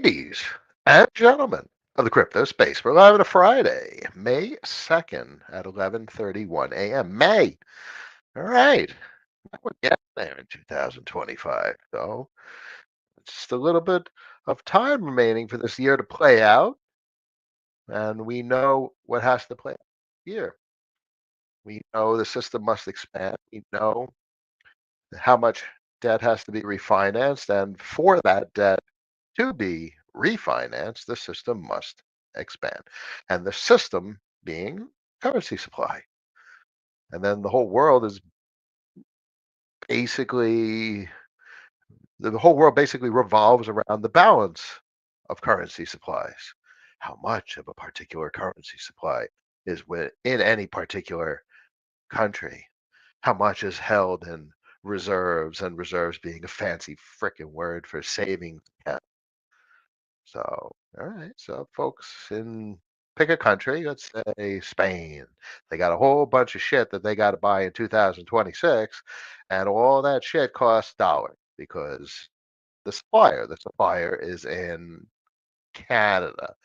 Ladies and gentlemen of the crypto space, we're live on a Friday, May 2nd at 11:31 a.m. May. All right. We're getting there in 2025. So just a little bit of time remaining for this year to play out. And we know what has to play out here. We know the system must expand. We know how much debt has to be refinanced. And for that debt to be refinanced, the system must expand. And the system being currency supply. And then the whole world is basically, the whole world basically revolves around the balance of currency supplies. How much of a particular currency supply is within any particular country? How much is held in reserves, and reserves being a fancy frickin' word for savings account. So, all right. So, folks in pick a country, let's say Spain. They got a whole bunch of shit that they got to buy in 2026, and all that shit costs dollars because the supplier is in Canada,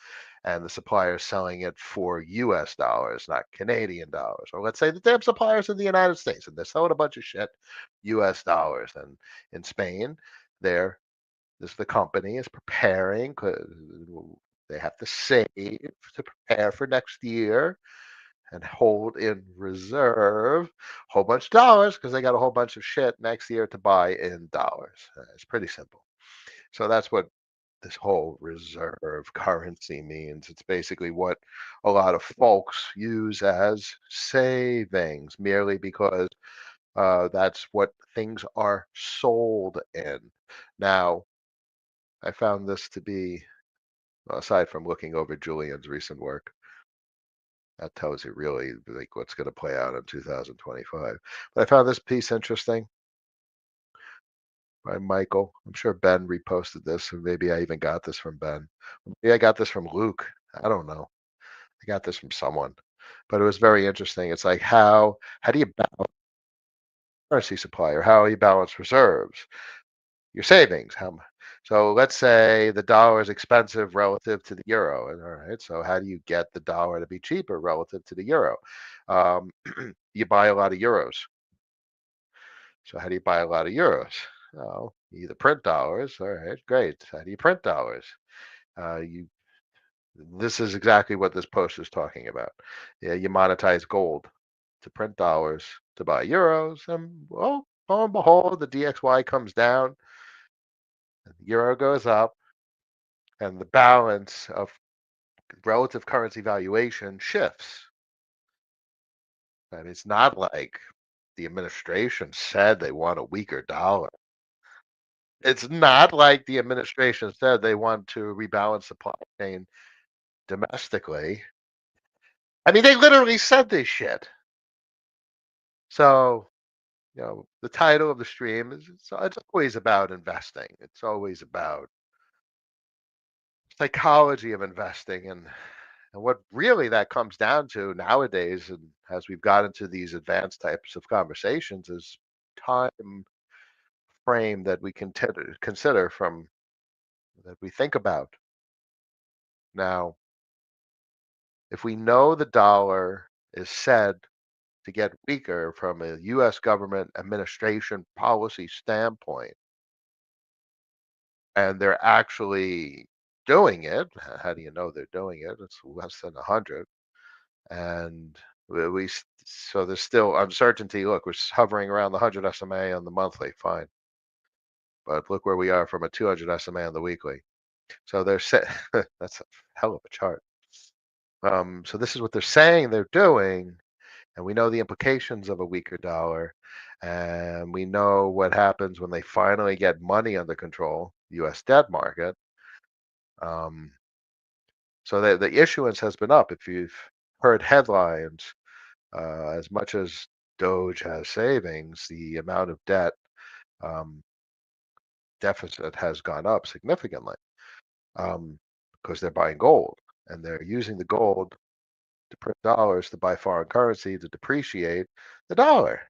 and the supplier is selling it for US dollars, not Canadian dollars. Or let's say the damn suppliers in the United States and they're selling a bunch of shit US dollars. And in Spain, they're this the company is preparing because they have to save to prepare for next year and hold in reserve a whole bunch of dollars because they got a whole bunch of shit next year to buy in dollars. It's pretty simple. So that's what this whole reserve currency means. It's basically what a lot of folks use as savings merely because that's what things are sold in. Now, I found this to be, aside from looking over Julian's recent work, that tells you really like what's going to play out in 2025. But I found this piece interesting by Michael. I'm sure Ben reposted this, and maybe I even got this from Ben. Maybe I got this from Luke. I don't know. I got this from someone, but it was very interesting. It's like how do you balance currency supply, or how you balance reserves? Your savings. So let's say the dollar is expensive relative to the euro. And all right, so how do you get the dollar to be cheaper relative to the euro? Um, you buy a lot of euros. So how do you buy a lot of euros? Well, you either print dollars. All right, great. How do you print dollars? You This is exactly what this post is talking about. Yeah, you monetize gold to print dollars to buy euros, and well, lo and behold, the DXY comes down, and the euro goes up, and the balance of relative currency valuation shifts. And it's not like the administration said they want a weaker dollar. It's not like the administration said they want to rebalance supply chain domestically. I mean, they literally said this shit. So, the title of the stream is it's always about investing. It's always about psychology of investing, and what really that comes down to nowadays, and as we've got into these advanced types of conversations, is time frame that we can consider from that we think about. Now, if we know the dollar is said to get weaker from a US government administration policy standpoint, and they're actually doing it, how do you know they're doing it? It's less than 100. And so there's still uncertainty. Look, we're hovering around the 100 SMA on the monthly, fine. But look where we are from a 200 SMA on the weekly. So they're set. That's a hell of a chart. So this is what they're saying they're doing, and we know the implications of a weaker dollar, and we know what happens when they finally get money under control, U.S. debt market. Um, so the issuance has been up. If you've heard headlines, as much as Doge has savings, the amount of debt um, deficit has gone up significantly because they're buying gold, and they're using the gold to print dollars to buy foreign currency to depreciate the dollar.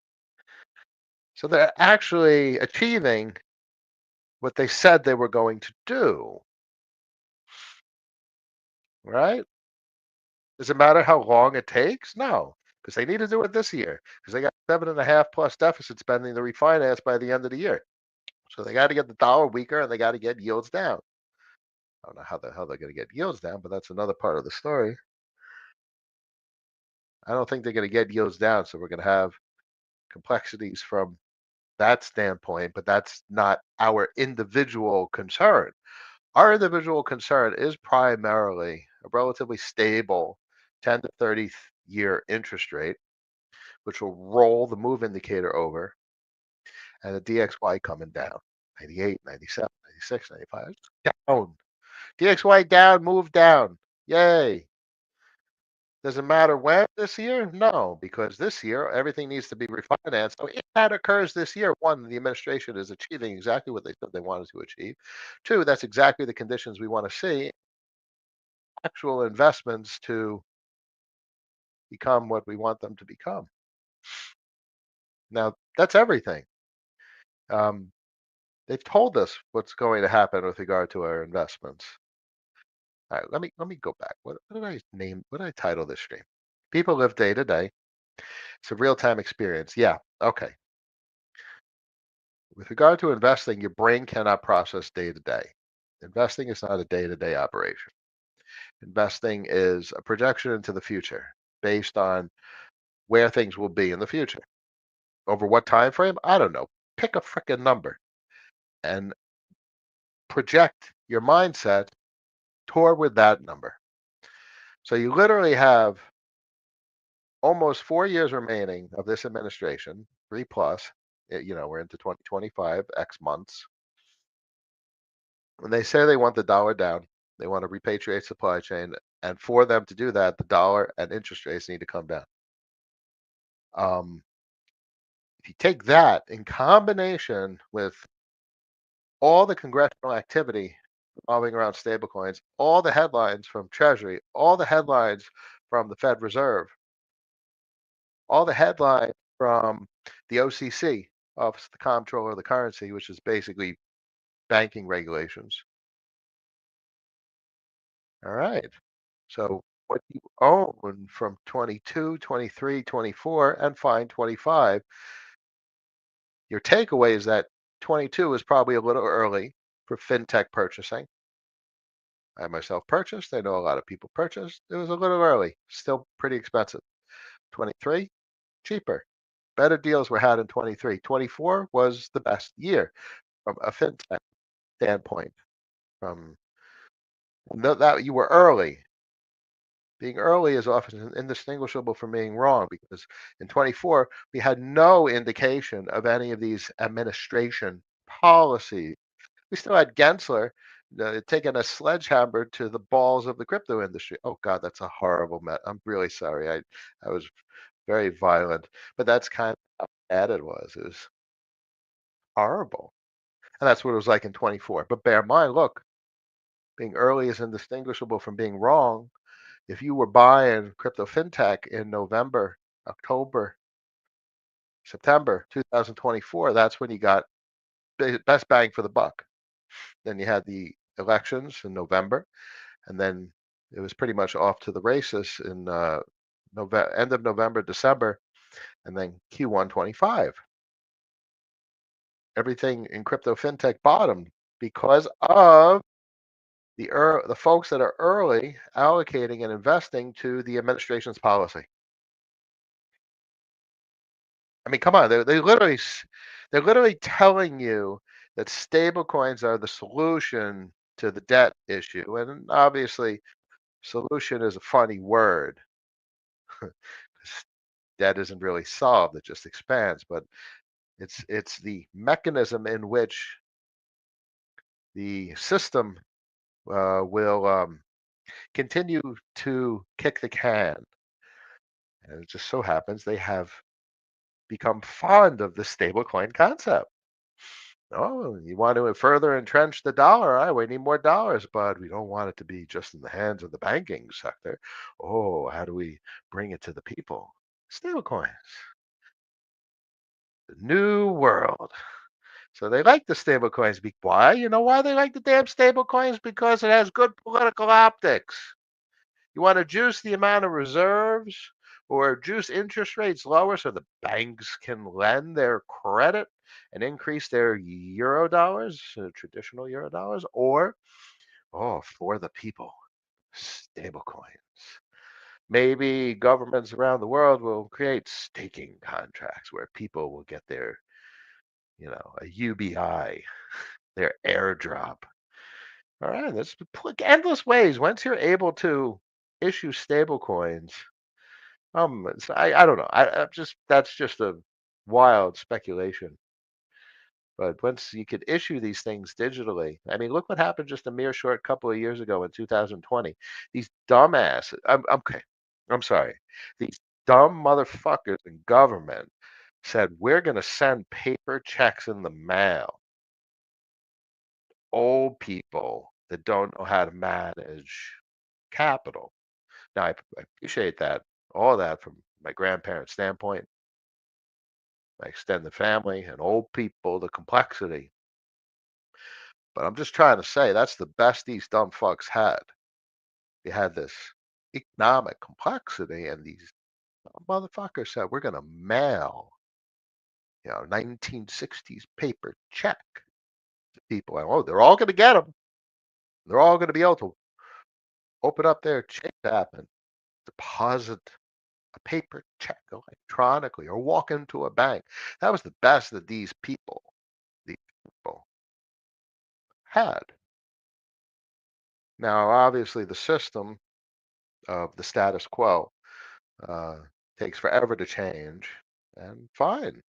So they're actually achieving what they said they were going to do. right? Does it matter how long it takes? No, because they need to do it this year because they got 7.5 plus deficit spending to refinance by the end of the year. So they got to get the dollar weaker and they got to get yields down. I don't know how the hell they're going to get yields down, but that's another part of the story. I don't think they're going to get yields down, so we're going to have complexities from that standpoint, but that's not our individual concern. Our individual concern is primarily a relatively stable 10 to 30-year interest rate, which will roll the move indicator over, and the DXY coming down 98, 97, 96, 95, down. DXY down, move down. Yay. Does it matter when this year? No, because this year everything needs to be refinanced. So if that occurs this year, one, the administration is achieving exactly what they said they wanted to achieve. Two, that's exactly the conditions we want to see actual investments to become what we want them to become. Now, that's everything. Um, they've told us what's going to happen with regard to our investments. All right, let me go back. What did I name? What did I title this stream? People live day to day. It's a real time experience. Yeah. Okay. With regard to investing, your brain cannot process day to day. Investing is not a day to day operation. Investing is a projection into the future based on where things will be in the future. Over what time frame? I don't know. Pick a freaking number and project your mindset toward with that number. So you literally have almost 4 years remaining of this administration, three plus. We're into 2025, X months. When they say they want the dollar down, they want to repatriate supply chain, and for them to do that, the dollar and interest rates need to come down. Um, if you take that in combination with all the congressional activity revolving around stablecoins, all the headlines from Treasury, all the headlines from the Fed Reserve, all the headlines from the OCC, Office of the Comptroller of the Currency, which is basically banking regulations. All right. So what you own from 22, 23, 24, and fine 25, your takeaway is that 22 is probably a little early for fintech purchasing. I myself purchased. I know a lot of people purchased. It was a little early, still pretty expensive. 23, cheaper. Better deals were had in 23. 24 was the best year from a fintech standpoint. From that you were early. Being early is often indistinguishable from being wrong because in 24 we had no indication of any of these administration policies. We still had Gensler taking a sledgehammer to the balls of the crypto industry. Oh God, that's a horrible met. I'm really sorry. I was very violent, but that's kind of how bad it was. It was horrible, and that's what it was like in 24. But bear in mind, look, being early is indistinguishable from being wrong. If you were buying crypto fintech in November, October, September 2024, that's when you got best bang for the buck. Then you had the elections in November, and then it was pretty much off to the races in end of November, December, and then Q1 25. Everything in crypto fintech bottomed because of the folks that are early allocating and investing to the administration's policy. I mean, come on, they're literally telling you that stable coins are the solution to the debt issue. And obviously, solution is a funny word. 'Cause debt isn't really solved, it just expands. But it's the mechanism in which the system will continue to kick the can. And it just so happens they have become fond of the stablecoin concept. Oh, you want to further entrench the dollar? All right, we need more dollars, but we don't want it to be just in the hands of the banking sector. Oh, how do we bring it to the people? Stablecoins, the new world. So they like the stablecoins. Why? You know why they like the damn stablecoins? Because it has good political optics. You want to juice the amount of reserves or juice interest rates lower so the banks can lend their credit and increase their euro dollars, traditional euro dollars, or, oh, for the people, stable coins. Maybe governments around the world will create staking contracts where people will get their, a UBI, their airdrop. All right, there's endless ways. Once you're able to issue stable coins, I don't know. I'm just that's just a wild speculation. But once you could issue these things digitally, I mean, look what happened just a mere short couple of years ago in 2020. These dumbasses. Okay. I'm sorry. These dumb motherfuckers in government said we're going to send paper checks in the mail. Old people that don't know how to manage capital. Now, I appreciate that, all that from my grandparents' standpoint, my extended family, and old people, the complexity. But I'm just trying to say that's the best these dumb fucks had. You had this economic complexity, and these motherfuckers said we're going to mail, 1960s paper check to people. And, oh, they're all going to get them. They're all going to be able to open up their check app and deposit a paper check electronically or walk into a bank. That was the best that these people had. Now, obviously, the system of the status quo uh, takes forever to change, and fine.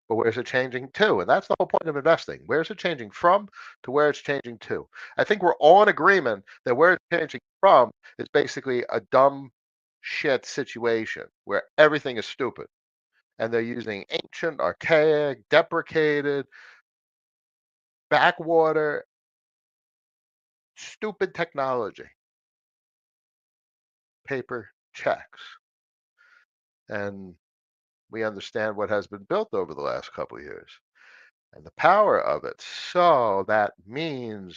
But where's it changing to? And that's the whole point of investing. Where's it changing from to where it's changing to? I think we're all in agreement that where it's changing from is basically a dumb shit situation where everything is stupid and they're using ancient, archaic, deprecated, backwater, stupid technology, paper checks. And we understand what has been built over the last couple of years and the power of it. So that means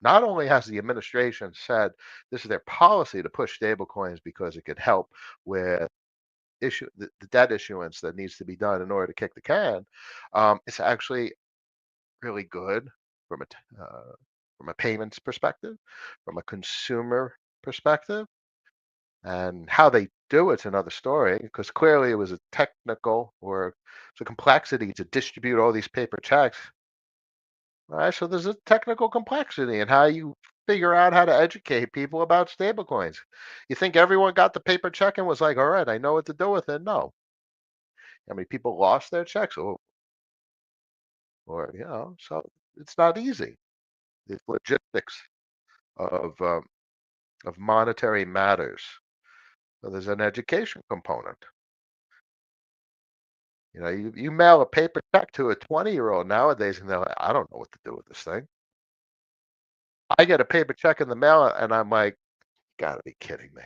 not only has the administration said this is their policy to push stablecoins because it could help with the debt issuance that needs to be done in order to kick the can, it's actually really good from a payments perspective, from a consumer perspective, and how they do it's another story because clearly it was a technical or it's a complexity to distribute all these paper checks. All right, so there's a technical complexity in how you figure out how to educate people about stablecoins. You think everyone got the paper check and was like, "All right, I know what to do with it." No, I mean people lost their checks, or so it's not easy. The logistics of monetary matters. So there's an education component. You mail a paper check to a 20-year-old nowadays, and they're like, I don't know what to do with this thing. I get a paper check in the mail, and I'm like, gotta be kidding me.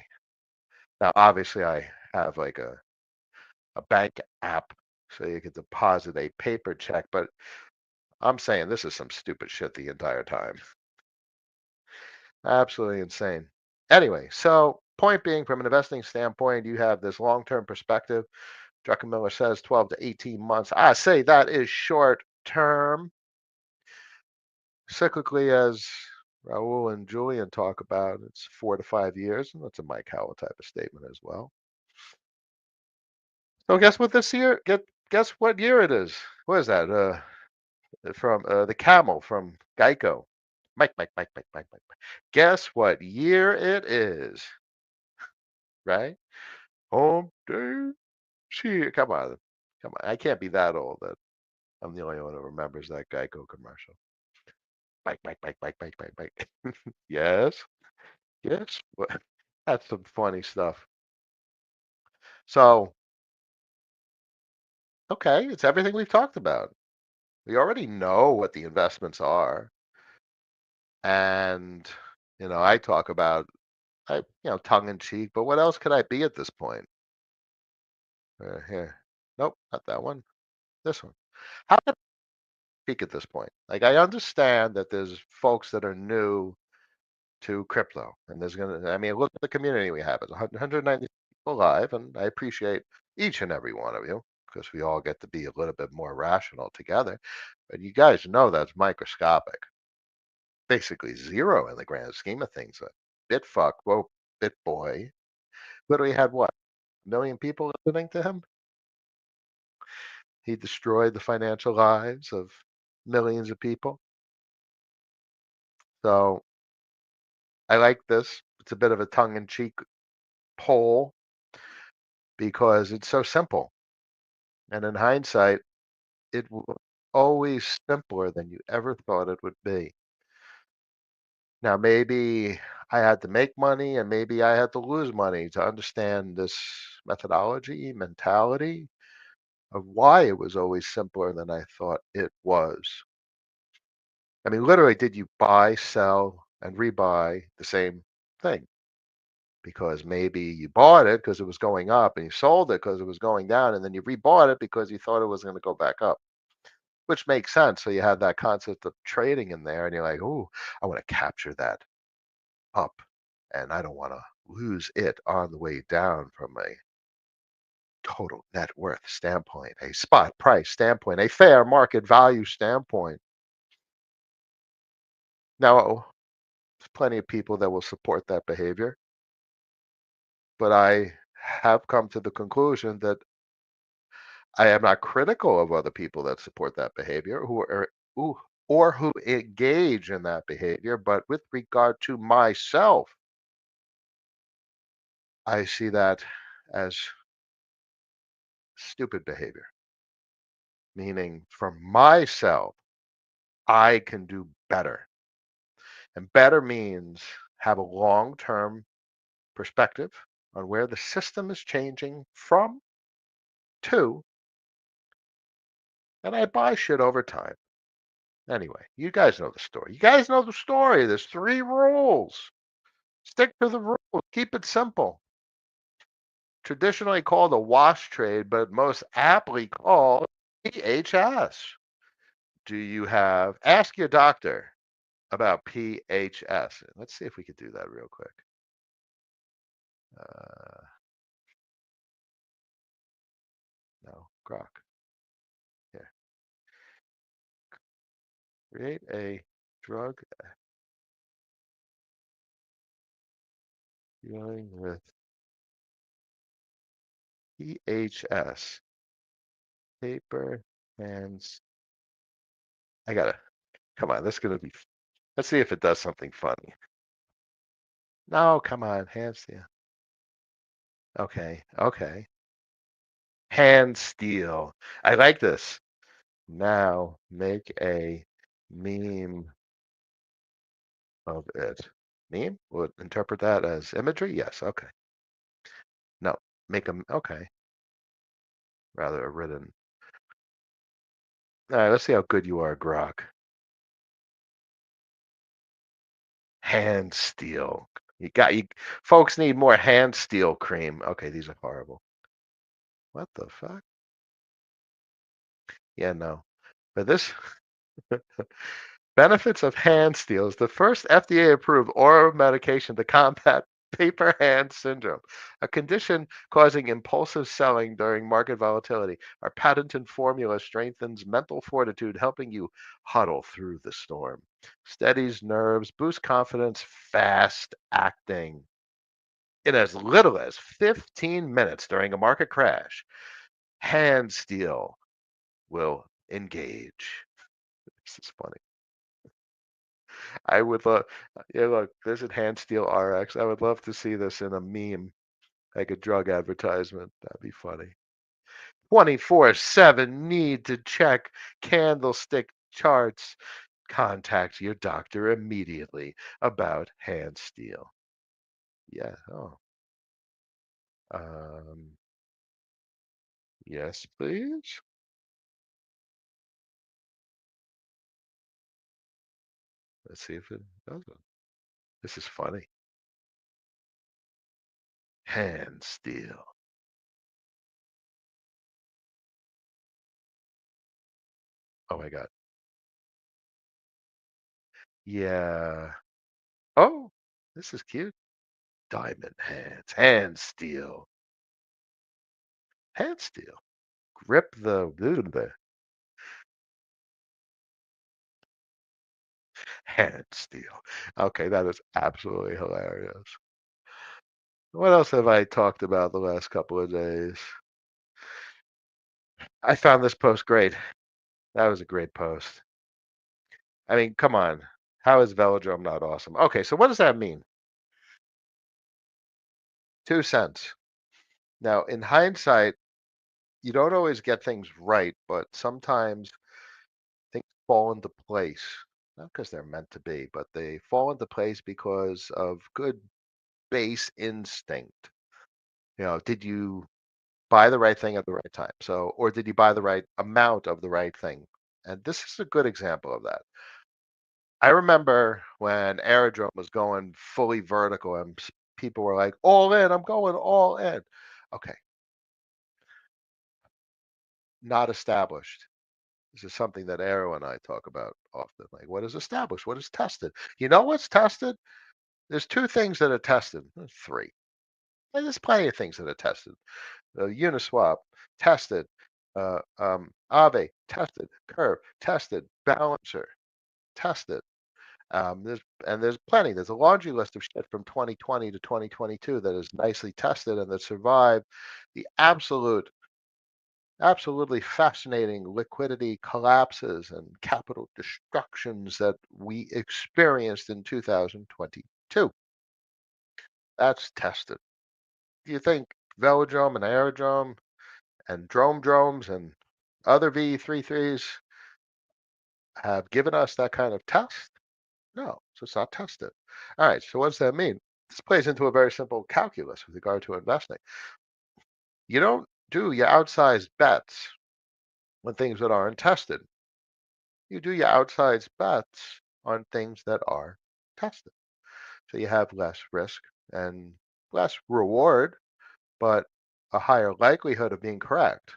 Now, obviously, I have like a bank app, so you can deposit a paper check, but I'm saying this is some stupid shit the entire time. Absolutely insane. Anyway, so point being, from an investing standpoint, you have this long-term perspective. Druckenmiller says 12 to 18 months. I say that is short term. Cyclically, as Raul and Julian talk about, it's 4 to 5 years, and that's a Mike Howell type of statement as well. So guess what this year? Guess what year it is? What is that? From the camel from Geico. Mike. Guess what year it is? Right? Home day. She come on. I can't be that old that I'm the only one who remembers that Geico commercial. Mike. Yes. Yes. That's some funny stuff. So, okay, it's everything we've talked about. We already know what the investments are. And, I talk about, tongue in cheek, but what else could I be at this point? Here. Nope, not that one. This one. How can I speak at this point? Like, I understand that there's folks that are new to crypto. And there's going to, I mean, look at the community we have. It's 190 people live, and I appreciate each and every one of you because we all get to be a little bit more rational together. But you guys know that's microscopic, basically zero in the grand scheme of things. Bitfuck, well, Bitboy, literally had what, a million people listening to him? He destroyed the financial lives of millions of people. So I like this. It's a bit of a tongue in cheek poll because it's so simple. And in hindsight, it was always simpler than you ever thought it would be. Now, maybe I had to make money and maybe I had to lose money to understand this methodology, mentality of why it was always simpler than I thought it was. I mean, literally, did you buy, sell, and rebuy the same thing? Because maybe you bought it because it was going up and you sold it because it was going down, and then you rebought it because you thought it was going to go back up, which makes sense. So you have that concept of trading in there, and you're like, "Ooh, I want to capture that up, and I don't want to lose it on the way down from a total net worth standpoint, a spot price standpoint, a fair market value standpoint." Now, there's plenty of people that will support that behavior, but I have come to the conclusion that I am not critical of other people that support that behavior who or who engage in that behavior, but with regard to myself, I see that as stupid behavior, meaning for myself, I can do better. And better means have a long-term perspective on where the system is changing from to, and I buy shit over time. Anyway, you guys know the story. You guys know the story. There's three rules. Stick to the rules. Keep it simple. Traditionally called a wash trade, but most aptly called PHS. Do you have, ask your doctor about PHS. Let's see if we could do that real quick. Uh, no, Grok. Here, create a drug dealing with PHS. Paper hands. I gotta, come on, this is gonna be, let's see if it does something funny. No, come on, hands, yeah. Okay, okay. Hand steel. I like this. Now make a meme of it. Meme? Would interpret that as imagery? Yes, okay. No, make them, okay. Rather a written. All right, let's see how good you are, Grok. Hand steel. You folks need more hand steel cream. Okay, these are horrible. What the fuck? Yeah, no. But this benefits of hand steel is the first FDA-approved oral medication to combat paper hand syndrome, a condition causing impulsive selling during market volatility. Our patented formula strengthens mental fortitude, helping you huddle through the storm. Steadies nerves, boosts confidence, fast acting. In as little as 15 minutes during a market crash, hand steel will engage. This is funny. I would love, yeah, look, there's a hand steel RX. I would love to see this in a meme, like a drug advertisement. That'd be funny. 24/7 need to check candlestick charts. Contact your doctor immediately about hand steel. Yeah. Oh. Um, yes, please. Let's see if it does it. This is funny. Hand steel. Oh my God. Yeah. Oh. This is cute. Diamond hands, hand steel, hand steel. Grip the hand steel. Okay, that is absolutely hilarious. What else have I talked about the last couple of days? I found this post great. That was a great post. I mean, come on. How is Velodrome not awesome? Okay, so what does that mean? 2 cents. Now, in hindsight, you don't always get things right, but sometimes things fall into place. Not because they're meant to be, but they fall into place because of good base instinct. Did you buy the right thing at the right time? So, or did you buy the right amount of the right thing? And this is a good example of that. I remember when Aerodrome was going fully vertical and people were like, all in, I'm going all in. Okay, not established. This is something that Arrow and I talk about often. Like, what is established? What is tested? You know what's tested? There's two things that are tested. Three. And there's plenty of things that are tested. Uniswap, tested. Aave, tested. Curve, tested. Balancer, tested. There's plenty. There's a laundry list of shit from 2020 to 2022 that is nicely tested and that survived the absolutely fascinating liquidity collapses and capital destructions that we experienced in 2022. That's tested. Do you think Velodrome and Aerodrome and Drome Dromes and other VE33s have given us that kind of test? No, so it's not tested. All right, so what does that mean? This plays into a very simple calculus with regard to investing. You don't do your outsized bets on things that aren't tested. You do your outsized bets on things that are tested. So you have less risk and less reward, but a higher likelihood of being correct.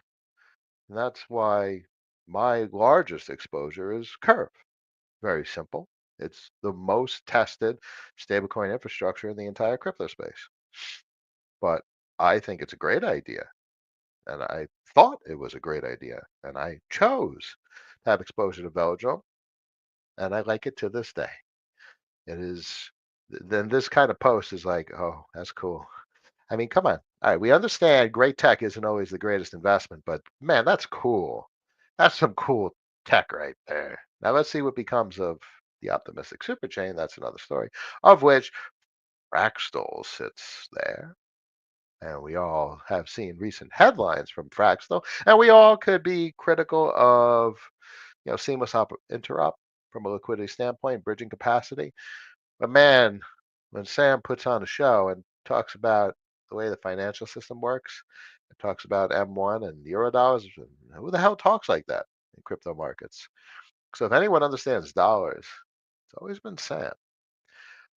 And that's why my largest exposure is Curve. Very simple. It's the most tested stablecoin infrastructure in the entire crypto space. But I think it's a great idea. And I thought it was a great idea. And I chose to have exposure to Velodrome. And I like it to this day. It is, then this kind of post is like, oh, that's cool. I mean, come on. All right, we understand great tech isn't always the greatest investment, but man, that's cool. That's some cool tech right there. Now let's see what becomes of the optimistic superchain. That's another story, of which Fractal sits there. And we all have seen recent headlines from Fractal, and we all could be critical of seamless interop from a liquidity standpoint, bridging capacity. But man, when Sam puts on a show and talks about the way the financial system works, it talks about M1 and Eurodollars. Who the hell talks like that in crypto markets? So if anyone understands dollars, it's always been Sam.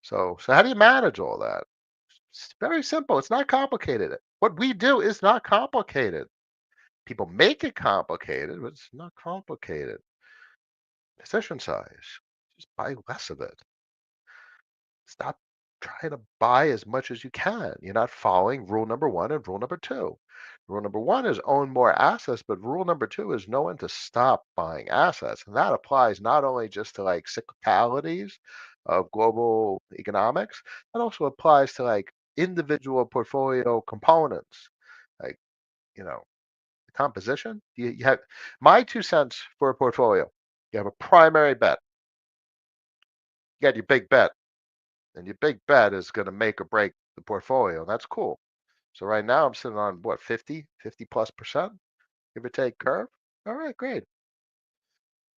So how do you manage all that? It's very simple. It's not complicated. What we do is not complicated. People make it complicated, but it's not complicated. Position size. Just buy less of it. Stop trying to buy as much as you can. You're not following rule number one and rule number two. Rule number one is own more assets, but rule number two is know when to stop buying assets. And that applies not only just to like cyclicalities of global economics, that also applies to like individual portfolio components. Like, you know, composition. You have my 2 cents for a portfolio. You have a primary bet. You got your big bet. And your big bet is going to make or break the portfolio. That's cool. So right now I'm sitting on what, 50 plus percent, give or take curve. All right, great.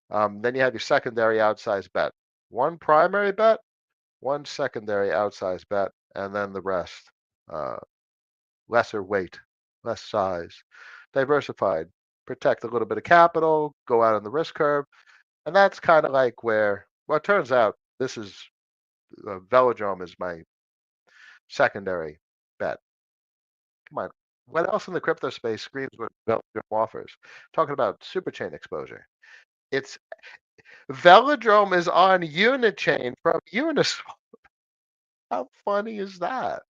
Then you have your secondary outsized bet. One primary bet, one secondary outsized bet, and then the rest, uh, lesser weight, less size, diversified, protect a little bit of capital, go out on the risk curve. And that's kind of like where, well, it turns out this is, Velodrome is my secondary bet. Come on. What else in the crypto space screams what Velodrome offers? Talking about superchain exposure. It's Velodrome is on Unichain from Uniswap. How funny is that?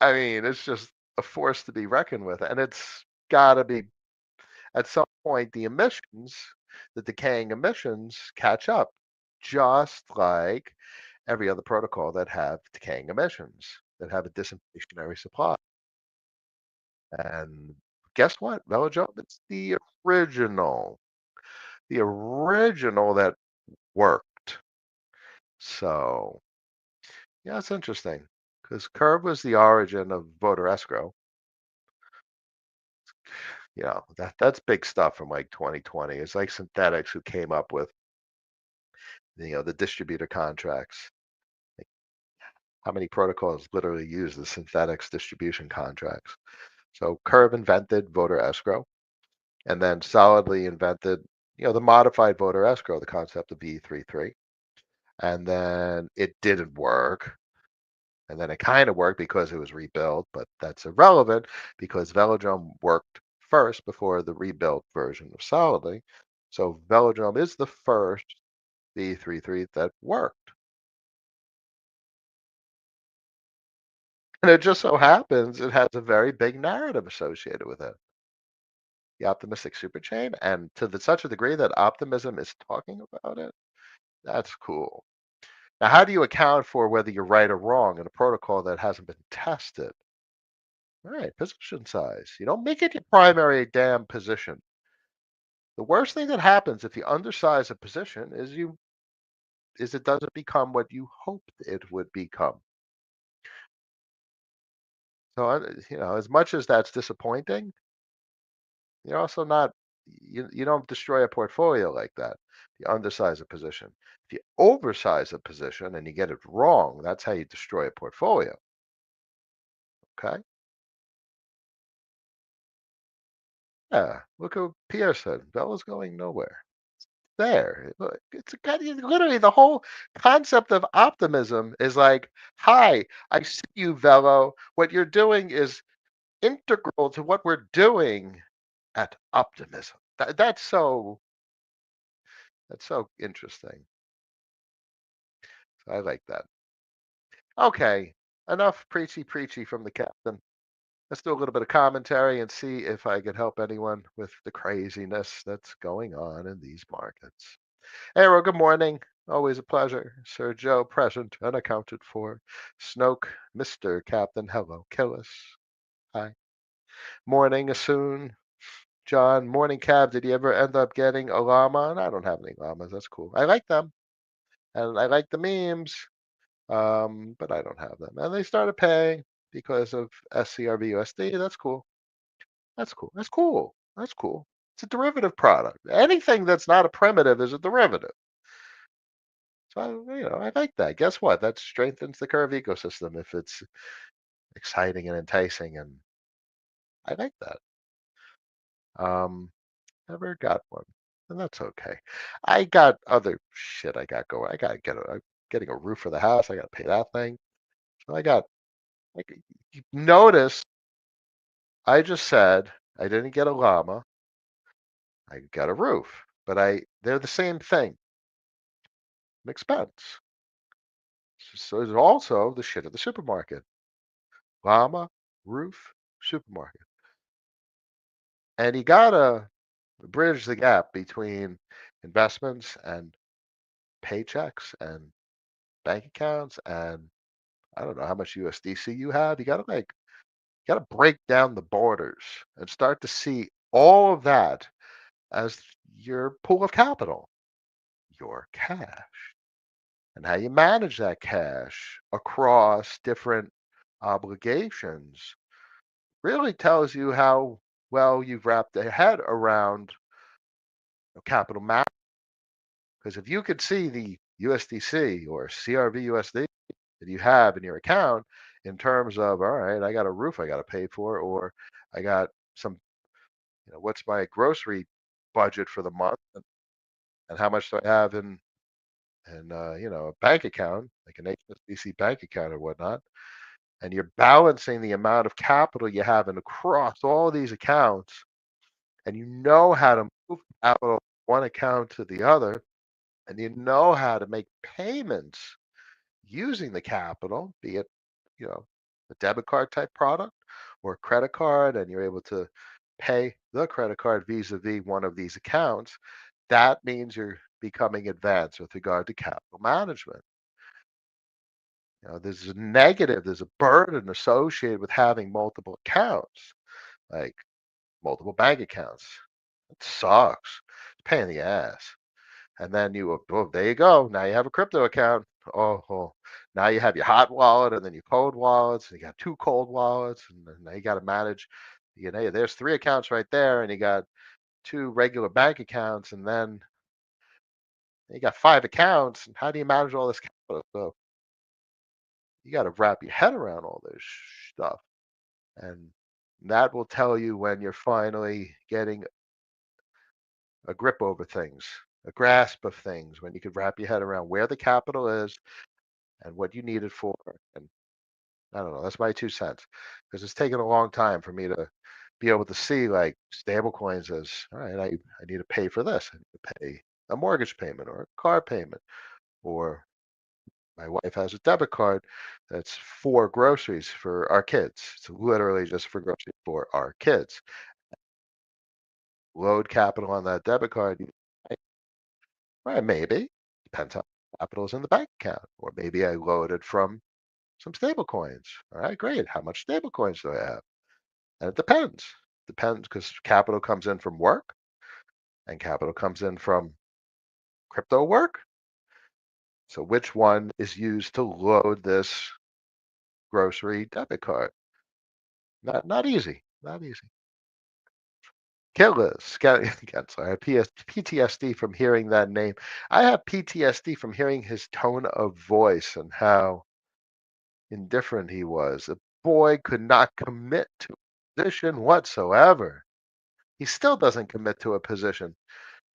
I mean, it's just a force to be reckoned with, and it's gotta be at some point the decaying emissions catch up, just like every other protocol that have decaying emissions, that have a disinflationary supply. And guess what? Velodrome, it's the original that worked. So yeah, it's interesting because Curve was the origin of voter escrow. That's big stuff from like 2020. It's like synthetics who came up with the distributor contracts. Like, how many protocols literally use the synthetics distribution contracts? So Curve invented voter escrow, and then solidly invented the modified voter escrow, the concept of B33. And then it didn't work. And then it kind of worked because it was rebuilt, but that's irrelevant because Velodrome worked first before the rebuilt version of Solidly. So Velodrome is the first B33 that worked. And it just so happens it has a very big narrative associated with it, the optimistic superchain. And to such a degree that optimism is talking about it, that's cool. Now, how do you account for whether you're right or wrong in a protocol that hasn't been tested? All right, position size. You don't make it your primary damn position. The worst thing that happens if you undersize a position is it doesn't become what you hoped it would become. So as much as that's disappointing, you're also not you don't destroy a portfolio like that. You undersize a position. If you oversize a position and you get it wrong, that's how you destroy a portfolio. Okay? Yeah. Look at what Pierre said. Bella's going nowhere. There. Look, it's a kind of literally the whole concept of optimism is like, hi, I see you, Velo. What you're doing is integral to what we're doing at optimism. That's so interesting. I like that. Okay, enough preachy from the captain. Let's do a little bit of commentary and see if I can help anyone with the craziness that's going on in these markets. Hey, well, good morning. Always a pleasure. Sir Joe, present and accounted for. Snoke, Mr. Captain, hello. Killis, hi. Morning, soon. John, morning cab. Did you ever end up getting a llama? And I don't have any llamas. That's cool. I like them, and I like the memes, but I don't have them. And they started paying because of SCRVUSD. That's cool. That's cool. That's cool. That's cool. It's a derivative product. Anything that's not a primitive is a derivative. So I like that. Guess what? That strengthens the Curve ecosystem if it's exciting and enticing, and I like that. Um, Never got one, and that's okay. I got other shit I got going. I got to getting a roof for the house. I got to pay that thing. So I got. Like, you notice I just said I didn't get a llama. I got a roof, but they're the same thing. An expense. So there's also the shit at the supermarket. Llama, roof, supermarket. And you gotta bridge the gap between investments and paychecks and bank accounts and I don't know how much USDC you have. You gotta break down the borders and start to see all of that as your pool of capital, your cash, and how you manage that cash across different obligations really tells you how well you've wrapped your head around capital management. Because if you could see the USDC or CRVUSD that you have in your account in terms of, all right, I got a roof I got to pay for, or I got some, what's my grocery budget for the month, and how much do I have in a bank account, like an HSBC bank account or whatnot, and you're balancing the amount of capital you have and across all these accounts, and you know how to move capital from one account to the other, and you know how to make payments using the capital, be it, a debit card type product or a credit card, and you're able to pay the credit card vis-a-vis one of these accounts, that means you're becoming advanced with regard to capital management. There's a negative, there's a burden associated with having multiple accounts, like multiple bank accounts. It sucks. It's a pain in the ass. And then oh, there you go. Now you have a crypto account. Oh, now you have your hot wallet and then your cold wallets. And you got two cold wallets, and then now you got to manage. There's three accounts right there, and you got two regular bank accounts, and then you got five accounts. And how do you manage all this capital? So you got to wrap your head around all this stuff, and that will tell you when you're finally getting a grip over things, a grasp of things, when you could wrap your head around where the capital is and what you need it for. And I don't know, that's my 2 cents. Because it's taken a long time for me to be able to see like stable coins as, all right, I need to pay for this. I need to pay a mortgage payment or a car payment. Or my wife has a debit card that's for groceries for our kids. It's literally just for groceries for our kids. Load capital on that debit card. Right, maybe. Depends how capital is in the bank account. Or maybe I loaded from some stable coins. All right, great. How much stable coins do I have? And it depends. Depends because capital comes in from work and capital comes in from crypto work. So which one is used to load this grocery debit card? Not easy. Not easy. Killers. Again, sorry, I have PTSD from hearing that name. I have PTSD from hearing his tone of voice and how indifferent he was. The boy could not commit to a position whatsoever. He still doesn't commit to a position.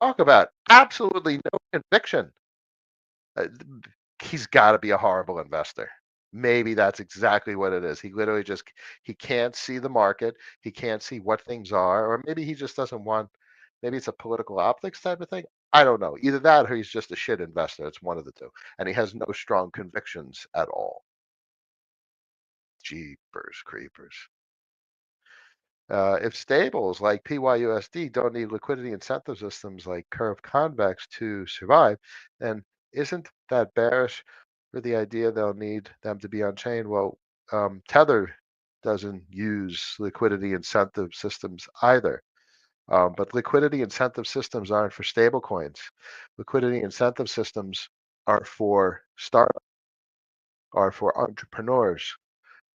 Talk about absolutely no conviction. Uh, he's got to be a horrible investor. Maybe that's exactly what it is. He literally just he can't see the market. He can't see what things are, or maybe he just doesn't want. Maybe it's a political optics type of thing. I don't know. Either that, or he's just a shit investor. It's one of the two, and he has no strong convictions at all. Jeepers creepers. If stables like PYUSD don't need liquidity incentive systems like Curve Convex to survive, then isn't that bearish for the idea they'll need them to be on chain? Well, Tether doesn't use liquidity incentive systems either. But liquidity incentive systems aren't for stablecoins. Liquidity incentive systems are for startups, are for entrepreneurs,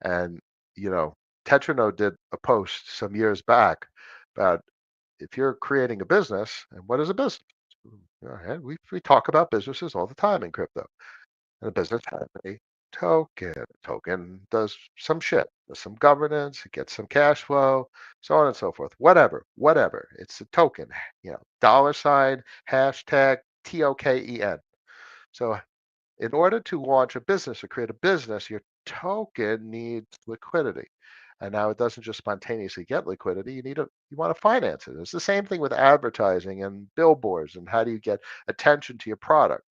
and, you know, Tetranode did a post some years back about if you're creating a business, and what is a business? We talk about businesses all the time in crypto. And a business has a token. A token does some shit, does some governance, it gets some cash flow, so on and so forth. Whatever. It's a token, dollar sign, hashtag TOKEN. So in order to launch a business or create a business, your token needs liquidity. And now it doesn't just spontaneously get liquidity. You want to finance it. It's the same thing with advertising and billboards. And how do you get attention to your product?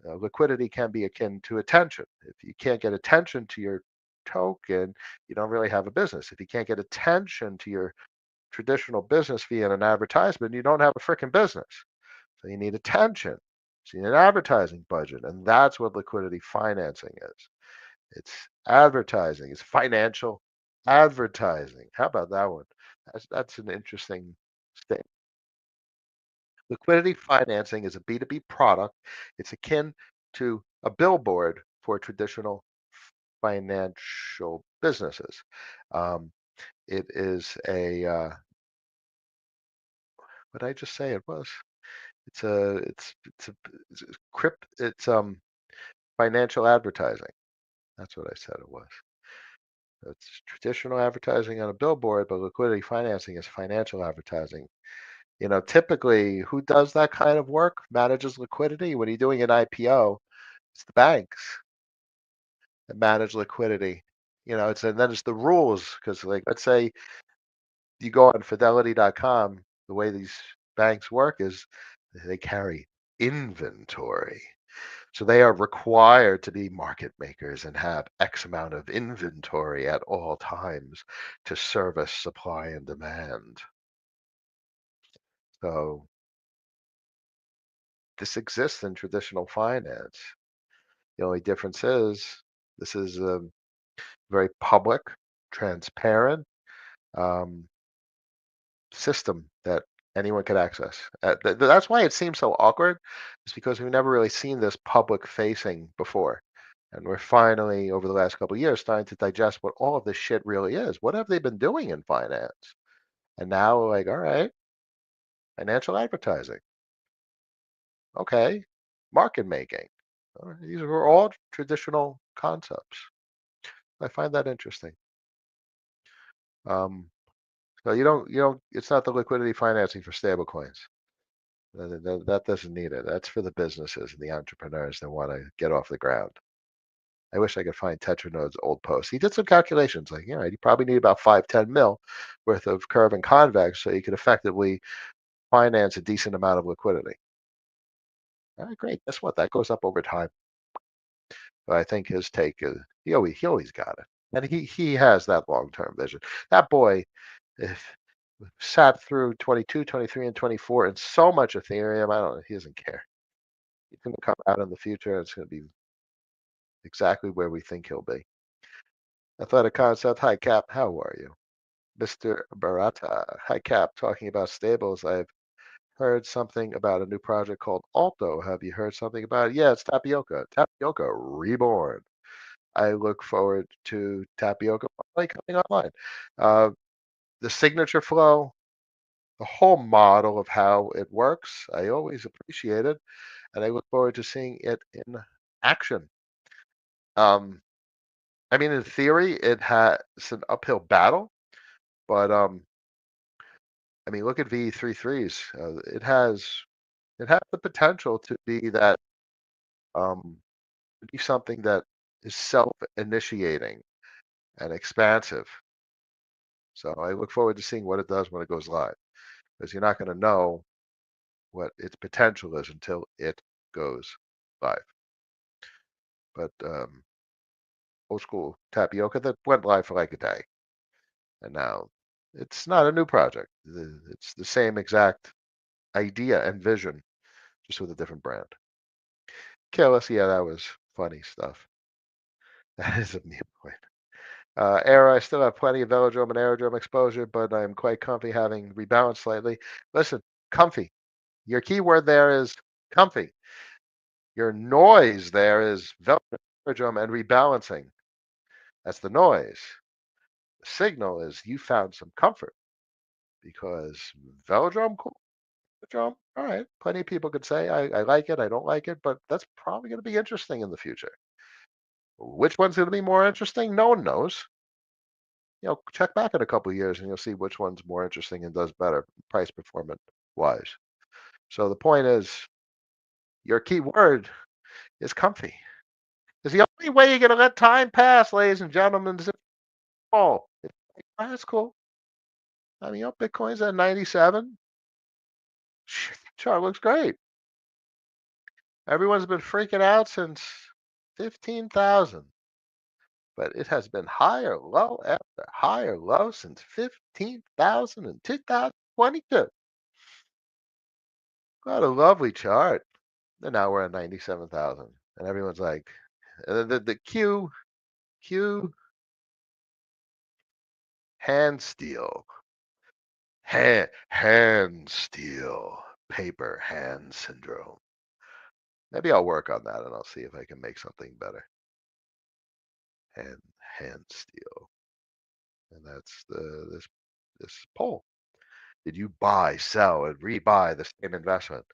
Liquidity can be akin to attention. If you can't get attention to your token, you don't really have a business. If you can't get attention to your traditional business via an advertisement, you don't have a freaking business. So you need attention. So you need an advertising budget. And that's what liquidity financing is. It's advertising, it's financial advertising. How about that one? That's an interesting thing. Liquidity financing is a B2B product. It's akin to a billboard for traditional financial businesses. Um, it is what did I just say it was? It's a crypt. It's financial advertising. That's what I said it was. It's traditional advertising on a billboard, but liquidity financing is financial advertising. Typically, who does that kind of work? Manages liquidity. When you're doing an IPO, it's the banks that manage liquidity. And then it's the rules because, like, let's say you go on Fidelity.com. The way these banks work is they carry inventory. So they are required to be market makers and have X amount of inventory at all times to service supply and demand. So this exists in traditional finance. The only difference is this is a very public, transparent um, system that anyone could access. That's why it seems so awkward, is because we've never really seen this public facing before. And we're finally, over the last couple of years, starting to digest what all of this shit really is. What have they been doing in finance? And now we're like, all right, financial advertising. Okay, market making. All right, these are all traditional concepts. I find that interesting. Um, so it's not the liquidity financing for stablecoins. That doesn't need it. That's for the businesses and the entrepreneurs that want to get off the ground. I wish I could find Tetranode's old post. He did some calculations, like, you probably need about 5-10 mil worth of curve and convex so you could effectively finance a decent amount of liquidity. All right, great. Guess what? That goes up over time. But I think his take is he always got it, and he has that long term vision. That boy, if sat through 22, 23, and 24 and so much Ethereum. I don't know. He doesn't care. He's going to come out in the future, and it's going to be exactly where we think he'll be. Athletic Concept, hi Cap, how are you? Mr. Barata, hi Cap, talking about stables. I've heard something about a new project called Alto. Have you heard something about it? Yeah, it's Tapioca. Tapioca Reborn. I look forward to Tapioca finally coming online. Uh, the signature flow, the whole model of how it works, I always appreciate it, and I look forward to seeing it in action. Um, I mean, in theory, it's an uphill battle, but I mean, look at VE33s. It has the potential to be um, something that is self-initiating and expansive. So I look forward to seeing what it does when it goes live, because you're not going to know what its potential is until it goes live. But old school Tapioca that went live for like a day, and now it's not a new project. It's the same exact idea and vision, just with a different brand. Careless, yeah, that was funny stuff. That is a meme point. Era, I still have plenty of velodrome and aerodrome exposure, but I'm quite comfy having rebalanced slightly. Listen, comfy. Your keyword there is comfy. Your noise there is velodrome and rebalancing. That's the noise. The signal is you found some comfort because velodrome, cool. Velodrome, all right. Plenty of people could say, I like it, I don't like it, but that's probably going to be interesting in the future. Which one's going to be more interesting? No one knows. Check back in a couple of years and you'll see which one's more interesting and does better price performance wise. So the point is, your key word is comfy. Because the only way you're going to let time pass, ladies and gentlemen, is if you fall. That's cool. I mean, Bitcoin's at 97. Chart looks great. Everyone's been freaking out since 15,000, but it has been higher low after higher low since 15,000 in 2022. What a lovely chart. And now we're at 97,000. And everyone's like, the hand steel, hand steel, paper hand syndrome. Maybe I'll work on that and I'll see if I can make something better. Hand steel. And that's this poll. Did you buy, sell, and rebuy the same investment?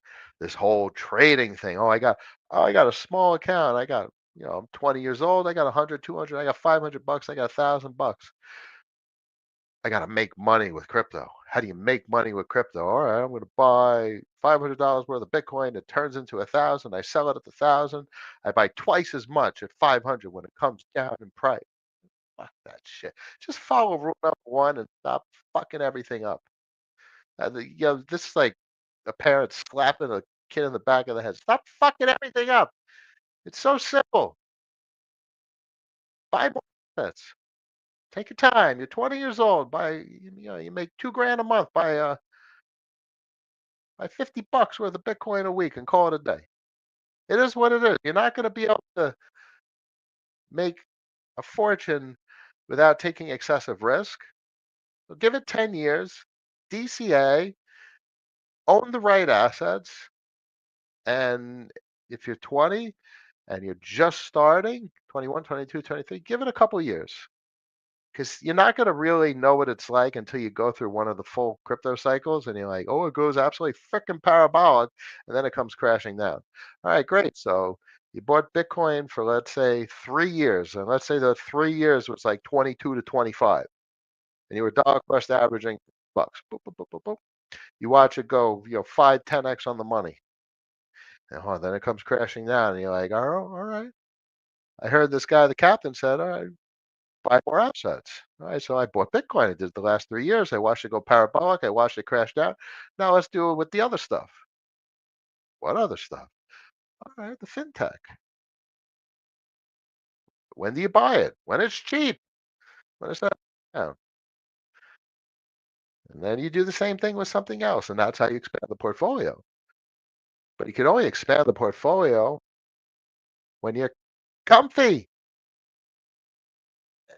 This whole trading thing. I got a small account. I'm 20 years old. I got 100, 200. I got $500. I got $1,000. I got to make money with crypto. How do you make money with crypto? All right, I'm going to buy $500 worth of Bitcoin. It turns into 1,000. I sell it at 1,000. I buy twice as much at 500 when it comes down in price. Fuck that shit. Just follow rule number one and stop fucking everything up. This is like a parent slapping a kid in the back of the head. Stop fucking everything up. It's so simple. Buy more assets. Take your time. You're 20 years old. You make 2 grand a month. Buy $50 worth of Bitcoin a week and call it a day. It is what it is. You're not going to be able to make a fortune without taking excessive risk. So give it 10 years, DCA, own the right assets, and if you're 20 and you're just starting, 21, 22, 23, give it a couple years because you're not going to really know what it's like until you go through one of the full crypto cycles and you're like, oh, it goes absolutely freaking parabolic, and then it comes crashing down. All right, great. So you bought Bitcoin for, let's say, 3 years, and let's say the 3 years was like 22 to 25, and you were dollar cost averaging bucks. Boop, boop, boop, boop, boop. You watch it go, 5, 10x on the money. And then it comes crashing down, and you're like, oh, all right. I heard this guy, the captain, said, all right, buy more assets. All right, so I bought Bitcoin. I did it the last 3 years. I watched it go parabolic. I watched it crash down. Now let's do it with the other stuff. What other stuff? All right, the fintech. When do you buy it? When it's cheap. When it's not down. And then you do the same thing with something else, and that's how you expand the portfolio. But you can only expand the portfolio when you're comfy.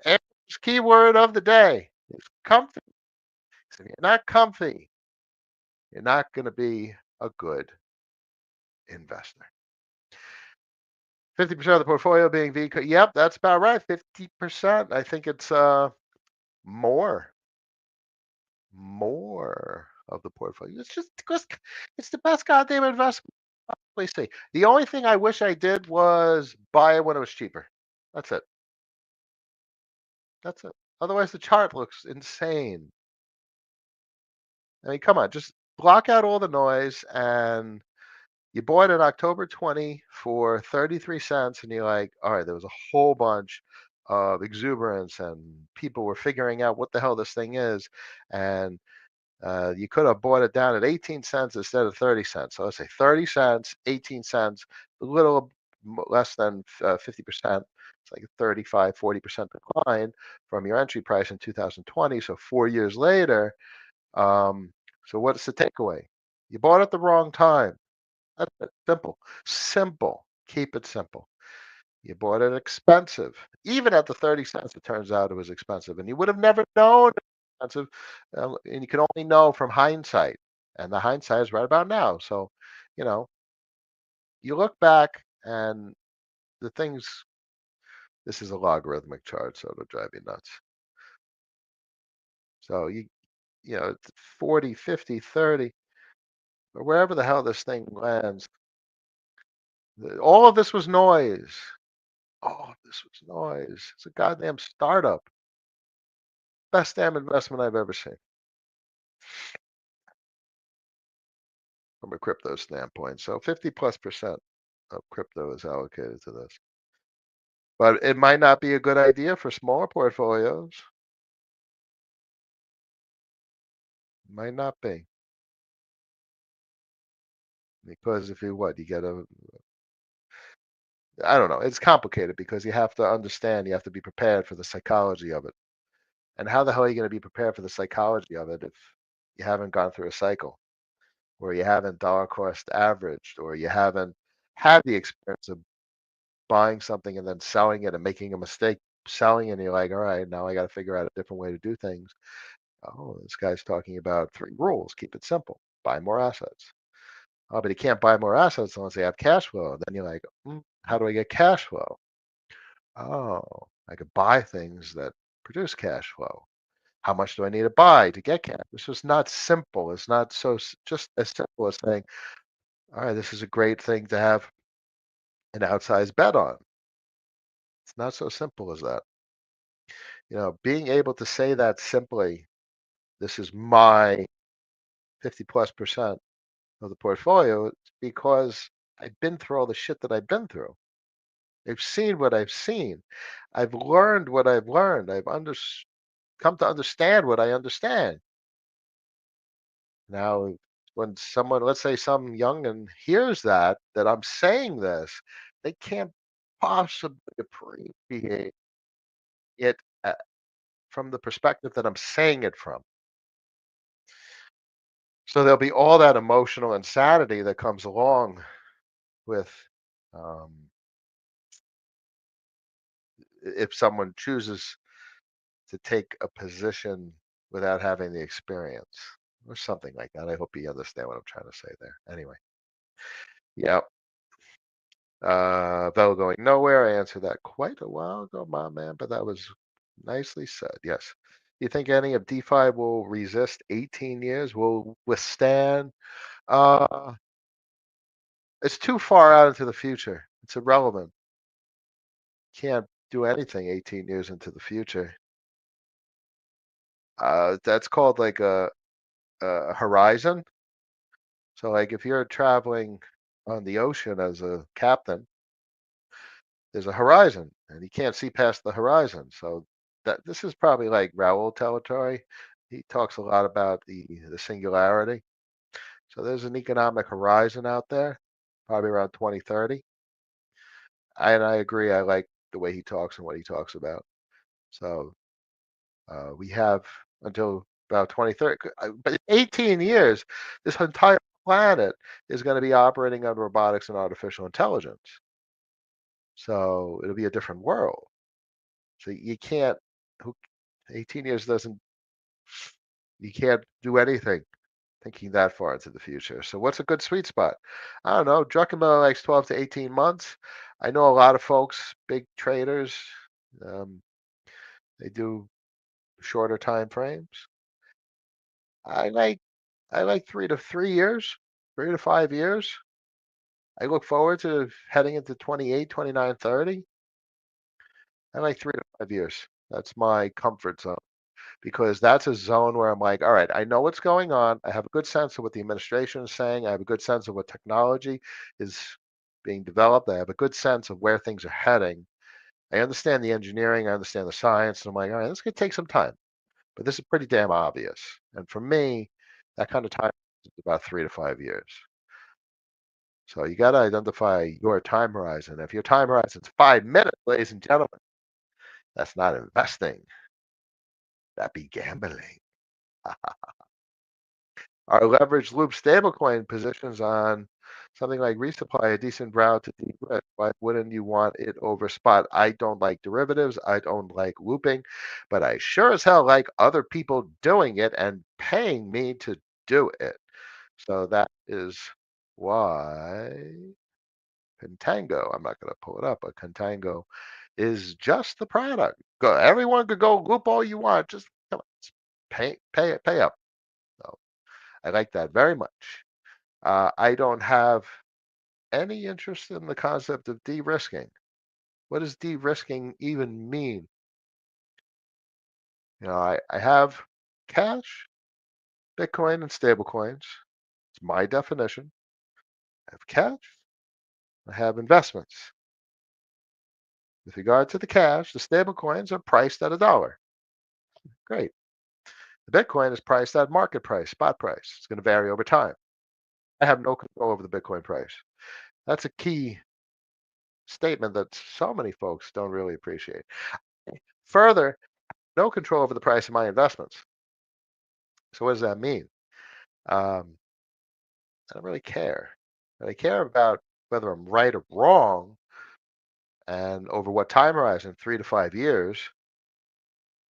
And keyword of the day is comfy. So if you're not comfy, you're not going to be a good investor. 50% of the portfolio being vehicle. Yep, that's about right. 50%. I think it's more, more of the portfolio. It's just because it's the best goddamn investment. Please see. The only thing I wish I did was buy it when it was cheaper. That's it. That's it. Otherwise, the chart looks insane. I mean, come on, just block out all the noise. And you bought it October 20 for 33 cents, and you're like, all right, there was a whole bunch of exuberance, and people were figuring out what the hell this thing is. And you could have bought it down at 18 cents instead of 30 cents. So let's say 30 cents, 18 cents, a little less than 50%. It's like a 35, 40% decline from your entry price in 2020. So 4 years later, um, so what's the takeaway? You bought at the wrong time. That's it. Simple. Simple. Keep it simple. You bought it expensive. Even at the 30 cents, it turns out it was expensive. And you would have never known it was expensive. And you can only know from hindsight. And the hindsight is right about now. So, you know, you look back and the things, this is a logarithmic chart, so it'll drive you nuts. So it's 40, 50, 30, or wherever the hell this thing lands. All of this was noise. All of this was noise. It's a goddamn startup. Best damn investment I've ever seen from a crypto standpoint. So 50 plus percent of crypto is allocated to this. But it might not be a good idea for smaller portfolios. Might not be. Because if you what, you get I don't know, it's complicated because you have to understand, you have to be prepared for the psychology of it. And how the hell are you going to be prepared for the psychology of it if you haven't gone through a cycle, or you haven't dollar cost averaged, or you haven't had the experience of buying something and then selling it and making a mistake selling it, and you're like, all right, now I got to figure out a different way to do things. Oh, this guy's talking about 3 rules. Keep it simple. Buy more assets. Oh, but he can't buy more assets unless they have cash flow. Then you're like, how do I get cash flow? Oh, I could buy things that produce cash flow. How much do I need to buy to get cash? This is not simple. It's not just as simple as saying, all right, this is a great thing to have an outsized bet on. It's not so simple as that. Being able to say that simply, this is my 50 plus percent of the portfolio, it's because I've been through all the shit that I've been through. I've seen what I've seen. I've learned what I've learned. Come to understand what I understand. Now, when someone, let's say some youngin hears that I'm saying this, they can't possibly appreciate it from the perspective that I'm saying it from. So there'll be all that emotional insanity that comes along with um, if someone chooses to take a position without having the experience or something like that. I hope you understand what I'm trying to say there. Anyway, yeah. Bell going nowhere. I answered that quite a while ago, my man, but that was nicely said. Yes. You think any of DeFi will resist 18 years? Will withstand? Uh, it's too far out into the future. It's irrelevant. Can't do anything 18 years into the future. That's called like a horizon. So, like, if you're traveling on the ocean as a captain, there's a horizon, and you can't see past the horizon. So, that this is probably like Raoul territory. He talks a lot about the singularity. So, there's an economic horizon out there, probably around 2030. And I agree. I like the way he talks and what he talks about. So, we have until about 2030, but 18 years, this entire planet is going to be operating on robotics and artificial intelligence. So it'll be a different world. So you can't, who- 18 years doesn't, you can't do anything thinking that far into the future. So what's a good sweet spot? I don't know. Druckenmiller likes 12 to 18 months. I know a lot of folks, big traders, um, they do shorter time frames. I like I like 3 to 3 years, 3 to 5 years. I look forward to heading into 28, 29, 30. I like 3 to 5 years. That's my comfort zone because that's a zone where I'm like, all right, I know what's going on. I have a good sense of what the administration is saying. I have a good sense of what technology is being developed. I have a good sense of where things are heading. I understand the engineering. I understand the science. And I'm like, all right, this could take some time, but this is pretty damn obvious. And for me, that kind of time is about 3 to 5 years. So you got to identify your time horizon. If your time horizon is 5 minutes, ladies and gentlemen, that's not investing. That'd be gambling. Our leveraged loop stablecoin positions on something like resupply a decent route to de-risk. Why wouldn't you want it over spot? I don't like derivatives. I don't like looping, but I sure as hell like other people doing it and paying me to do it. So that is why Contango, I'm not going to pull it up, but Contango is just the product. Go, everyone could go loop all you want. Just come on, pay up. So I like that very much. I don't have any interest in the concept of de-risking. What does de-risking even mean? I have cash, Bitcoin, and stablecoins. It's my definition. I have cash. I have investments. With regard to the cash, the stablecoins are priced at $1. Great. The Bitcoin is priced at market price, spot price. It's going to vary over time. I have no control over the Bitcoin price. That's a key statement that so many folks don't really appreciate. Further, no control over the price of my investments. So what does that mean? Um, I don't really care. And I care about whether I'm right or wrong and over what time horizon, 3 to 5 years.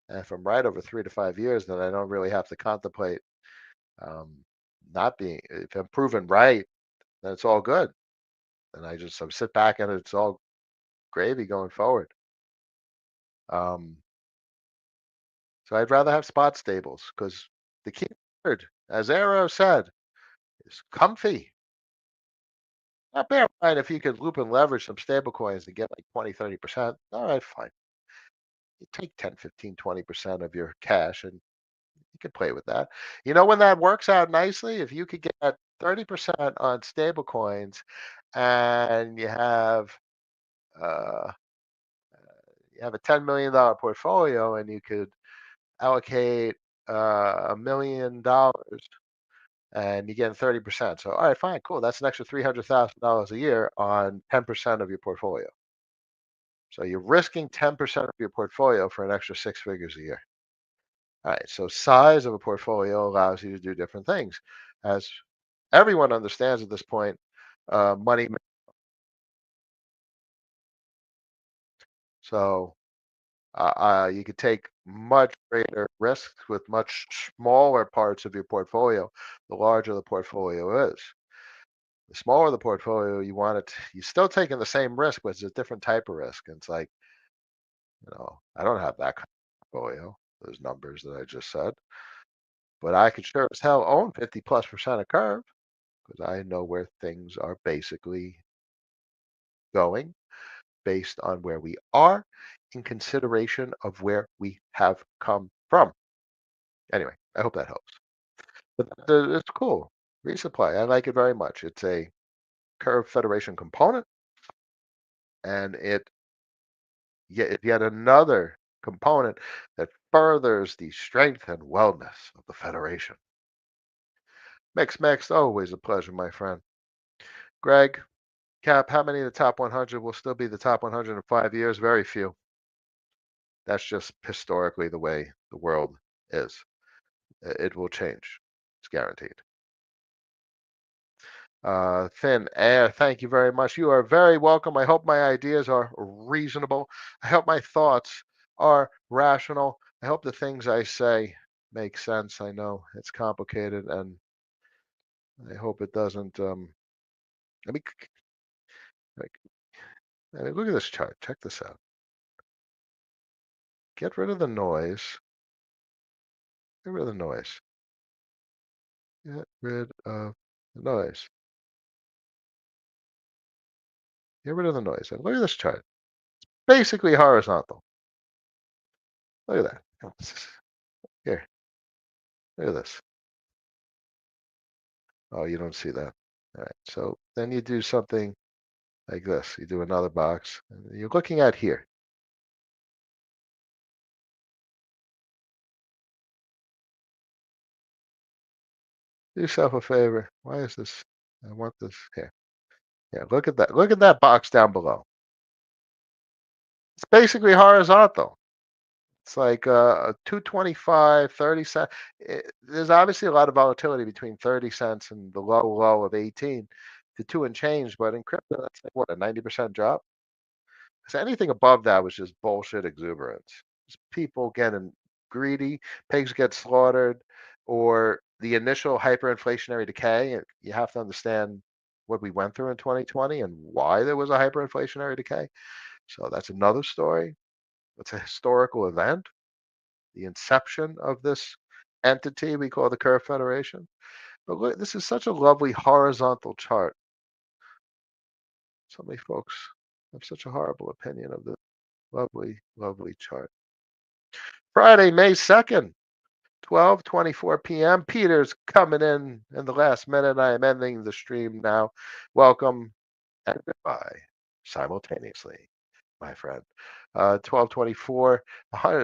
And if I'm right over 3 to 5 years, then I don't really have to contemplate um, not being. If I'm proven right, then it's all good. And I sit back and it's all gravy going forward. Um, so I'd rather have spot stables because the key word, as Arrow said, is comfy. Not bear in mind if you could loop and leverage some stable coins and get like 20, 30%. All right, fine. You take 10, 15, 20% of your cash and you can play with that. You know when that works out nicely? If you could get 30% on stable coins and uh, you have a $10 million portfolio and you could allocate $1 million and you're getting 30%. So, all right, fine, cool. That's an extra $300,000 a year on 10% of your portfolio. So you're risking 10% of your portfolio for an extra six figures a year. All right. So size of a portfolio allows you to do different things. As everyone understands at this point, money. So you could take much greater risks with much smaller parts of your portfolio. The larger the portfolio is, the smaller the portfolio you want it. You're still taking the same risk, but it's a different type of risk. And it's like, I don't have that kind of portfolio. Those numbers that I just said, but I could sure as hell own 50+% of Curve because I know where things are basically going based on where we are in consideration of where we have come from. Anyway, I hope that helps. But it's cool. Resupply. I like it very much. It's a Curve Federation component, and yet another component that furthers the strength and wellness of the Federation. Mix, always a pleasure, my friend. Greg, Cap, how many of the top 100 will still be the top 100 in 5 years? Very few. That's just historically the way the world is. It will change. It's guaranteed. Thin Air, thank you very much. You are very welcome. I hope my ideas are reasonable. I hope my thoughts are rational. I hope the things I say make sense. I know it's complicated, and I hope it doesn't. Let me, like, look at this chart. Check this out. Get rid of the noise. Get rid of the noise. Get rid of the noise. Get rid of the noise. And look at this chart. Basically horizontal. Look at that. Here, look at this. Oh, you don't see that. All right. So then you do something like this. You do another box. And you're looking at here. Do yourself a favor. Why is this? I want this here. Yeah, look at that. Look at that box down below. It's basically horizontal. It's like 225, 30 cents. There's obviously a lot of volatility between 30 cents and the low of 18 to two and change. But in crypto, that's like what, a 90% drop? Because anything above that was just bullshit exuberance. Just people getting greedy, pigs get slaughtered, or the initial hyperinflationary decay. You have to understand what we went through in 2020 and why there was a hyperinflationary decay. So that's another story. It's a historical event, the inception of this entity we call the Curve Federation. But look, this is such a lovely horizontal chart. So many folks have such a horrible opinion of this lovely, lovely chart. Friday, May 2nd, 12:24 p.m. Peter's coming in the last minute. I am ending the stream now. Welcome and goodbye simultaneously, my friend. 12:24,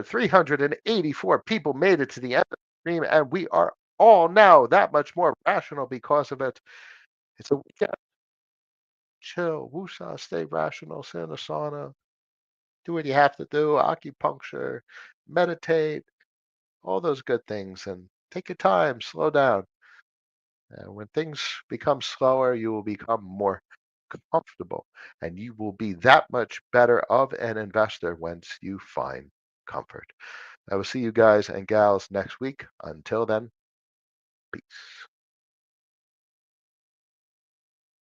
384 people made it to the end of the stream, and we are all now that much more rational because of it. It's a weekend. Chill, woosah, stay rational, sit in a sauna, do what you have to do, acupuncture, meditate, all those good things, and take your time, slow down. And when things become slower, you will become more comfortable, and you will be that much better of an investor once you find comfort. I will see you guys and gals next week. Until then, peace.